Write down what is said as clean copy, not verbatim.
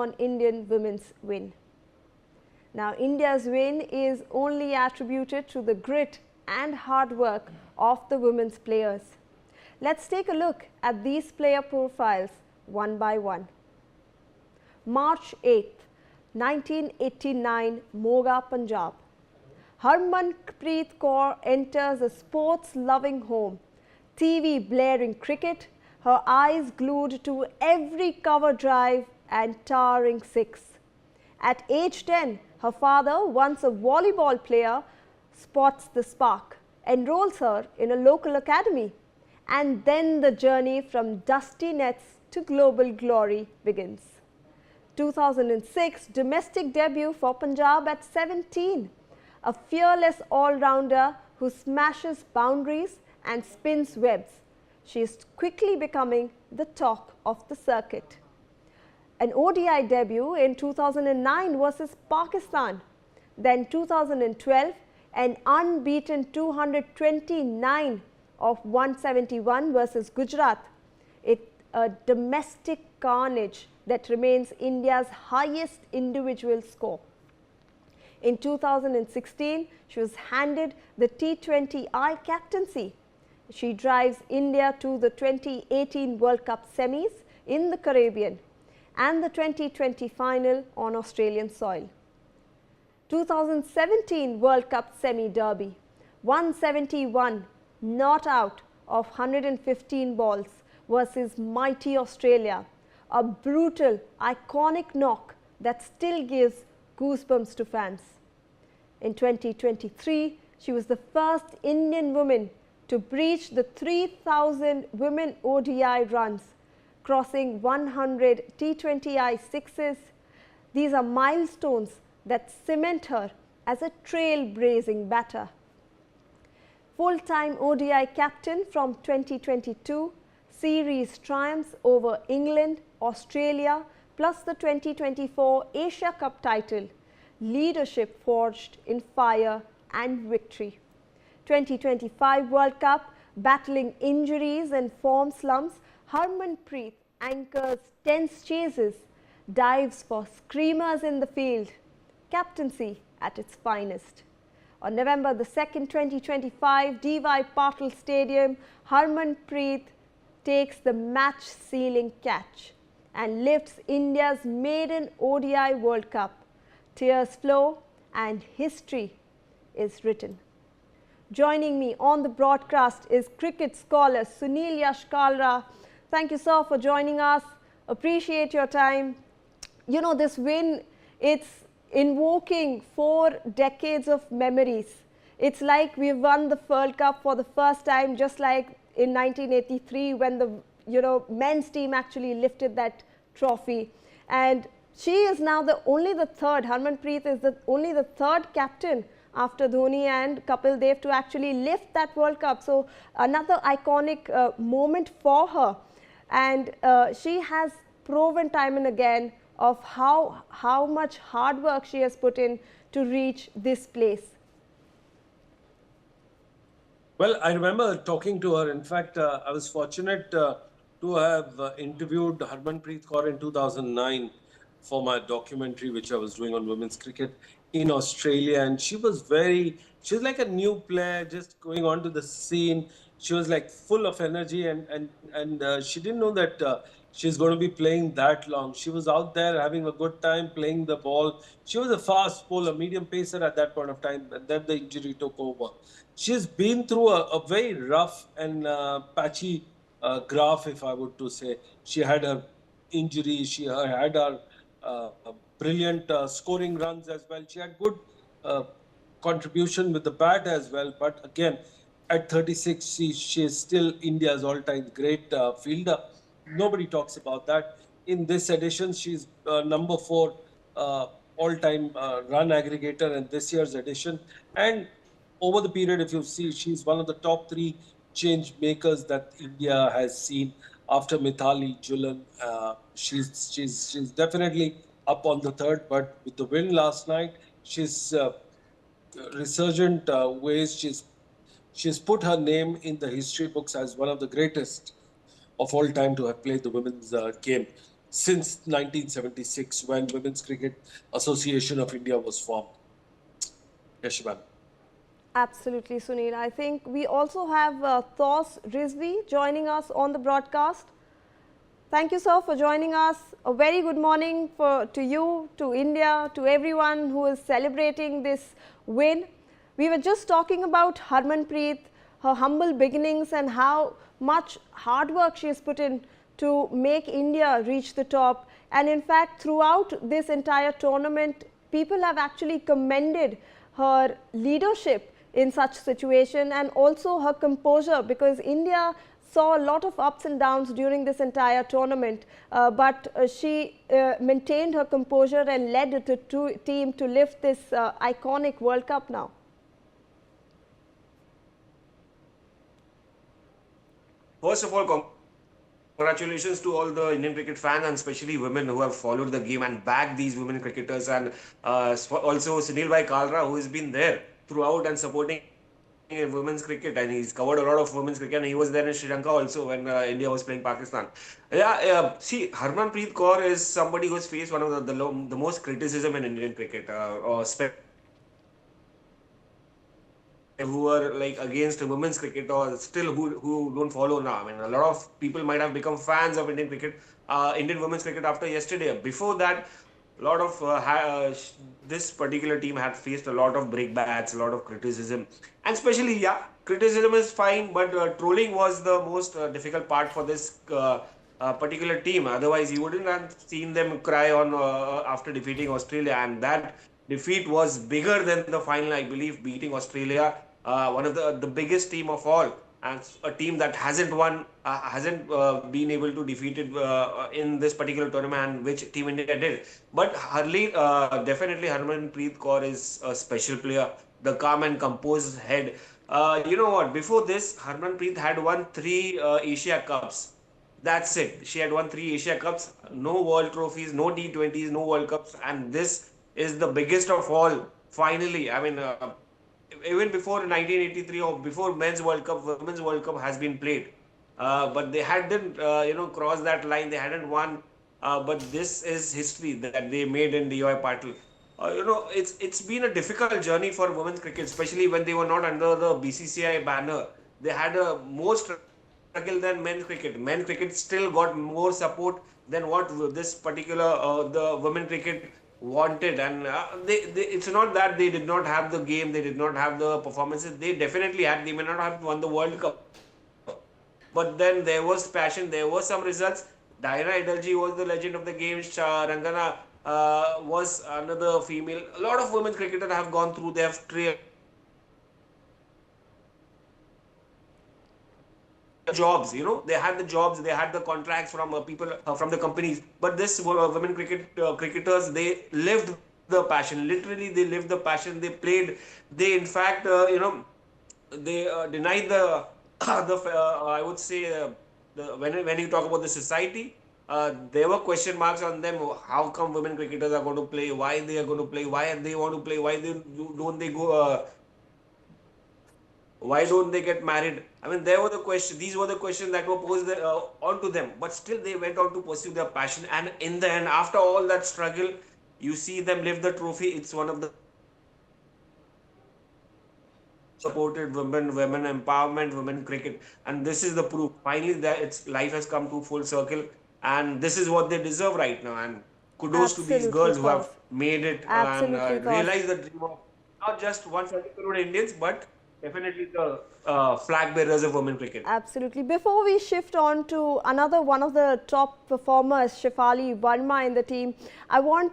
on Indian women's win. Now, India's win is only attributed to the grit and hard work of the women's players. Let's take a look at these player profiles one by one. March 8th, 1989, Moga, Punjab. Harmanpreet Kaur enters a sports-loving home. TV blaring cricket, her eyes glued to every cover drive and towering six. At age 10, her father, once a volleyball player, spots the spark, enrolls her in a local academy, and then the journey from dusty nets to global glory begins. 2006 domestic debut for Punjab at 17. A fearless all-rounder who smashes boundaries and spins webs. She is quickly becoming the talk of the circuit. An ODI debut in 2009 versus Pakistan. Then 2012, an unbeaten 229 of 171 versus Gujarat. A domestic carnage that remains India's highest individual score. In 2016, she was handed the T20I captaincy. She drives India to the 2018 World Cup semis in the Caribbean and the 2020 final on Australian soil. 2017 World Cup semi derby, 171 not out of 115 balls versus mighty Australia. A brutal, iconic knock that still gives goosebumps to fans. In 2023, she was the first Indian woman to breach the 3,000 women ODI runs, crossing 100 T20I sixes. These are milestones that cement her as a trailblazing batter. Full-time ODI captain from 2022, series triumphs over England, Australia, plus the 2024 Asia Cup title. Leadership forged in fire and victory. 2025 World Cup, battling injuries and form slumps, Harmanpreet anchors tense chases, dives for screamers in the field. Captaincy at its finest. On November the 2nd, 2025, D.Y. Patil Stadium, Harmanpreet takes the match-sealing catch and lifts India's maiden ODI World Cup. Tears flow and history is written. Joining me on the broadcast is cricket scholar Sunil Yashkalra. Thank you, sir, for joining us. Appreciate your time. You know, this win, it's invoking 4 decades of memories. It's like we've won the World Cup for the first time, just like in 1983 when the men's team actually lifted that trophy. And she is now only the third, Harmanpreet is only the third captain after Dhoni and Kapil Dev to actually lift that World Cup. So another iconic moment for her. And she has proven time and again of how much hard work she has put in to reach this place. Well, I remember talking to her. In fact, I was fortunate to have interviewed Harmanpreet Kaur in 2009 for my documentary, which I was doing on women's cricket in Australia. And she was like a new player, just going onto the scene. She was like full of energy, and she didn't know that she's going to be playing that long. She was out there having a good time playing the ball. She was a fast bowler, medium pacer at that point of time, and then the injury took over. She's been through a very rough and patchy graph, if I would to say. She had her injury, she had her brilliant scoring runs as well. She had good contribution with the bat as well. But again, at 36, she is still India's all-time great fielder. Nobody talks about that. In this edition, she's number 4 all-time run aggregator in this year's edition. And over the period, if you see, she's one of the top 3 change makers that India has seen after Mithali, Julan. She's definitely up on the third, but with the win last night, she's resurgent ways. She's put her name in the history books as one of the greatest of all time to have played the women's game. since 1976 when Women's Cricket Association of India was formed. Yashiban. Absolutely, Sunil. I think we also have Thos Rizvi joining us on the broadcast. Thank you, sir, for joining us. A very good morning to you, to India, to everyone who is celebrating this win. We were just talking about Harmanpreet, her humble beginnings and how much hard work she has put in to make India reach the top. And in fact, throughout this entire tournament, people have actually commended her leadership in such situation and also her composure, because India saw a lot of ups and downs during this entire tournament, but she maintained her composure and led the team to lift this iconic World Cup now. First of all, congratulations to all the Indian cricket fans and especially women who have followed the game and backed these women cricketers, and also Sunil Bhai Kalra, who has been there throughout and supporting women's cricket, and he's covered a lot of women's cricket, and he was there in Sri Lanka also when India was playing Pakistan. See, Harmanpreet Kaur is somebody who's faced one of the most criticism in Indian cricket, who are like against women's cricket or still who don't follow now. I mean, a lot of people might have become fans of Indian cricket, Indian women's cricket after yesterday. Before that, a lot of this particular team had faced a lot of breakbacks, a lot of criticism, and especially, yeah, criticism is fine, but trolling was the most difficult part for this particular team. Otherwise, you wouldn't have seen them cry on after defeating Australia, and that defeat was bigger than the final, I believe, beating Australia, one of the biggest team of all, and a team that hasn't won, hasn't been able to defeat it in this particular tournament, which Team India did. But definitely Harmanpreet Kaur is a special player, the calm and composed head. You know what, before this, Harmanpreet had won 3 Asia Cups. That's it. She had won 3 Asia Cups, no world trophies, no T20s, no World Cups, and this is the biggest of all. Finally, I mean, even before 1983 or before Men's World Cup, Women's World Cup has been played, but they hadn't, crossed that line. They hadn't won, but this is history that they made in DY Patil. It's been a difficult journey for women's cricket, especially when they were not under the BCCI banner. They had a more struggle than men's cricket. Men's cricket still got more support than what this particular the women cricket wanted, and it's not that they did not have the game, they did not have the performances. They definitely had. They may not have won the World Cup, but then there was passion, there were some results. Diana Idalji was the legend of the game. Rangana was another female. A lot of women cricketers have gone through. They have trailed jobs, they had the jobs, they had the contracts from people from the companies, but this women cricketers, they lived the passion. Literally, they lived the passion. They played. They in fact, they denied the I would say, when you talk about the society, there were question marks on them. How come women cricketers are going to play? Why they are going to play? Why they want to play? Why don't they go? Why don't they get married? I mean, there were the questions. These were the questions that were posed onto them. But still, they went on to pursue their passion. And in the end, after all that struggle, you see them lift the trophy. It's one of the supported women empowerment, women cricket, and this is the proof. Finally, that its life has come to full circle, and this is what they deserve right now. And kudos to these girls who have made it and realized the dream of not just 140 crore Indians, but definitely the flag bearers of women cricket. Absolutely. Before we shift on to one of the top performers, Shefali Verma in the team, I want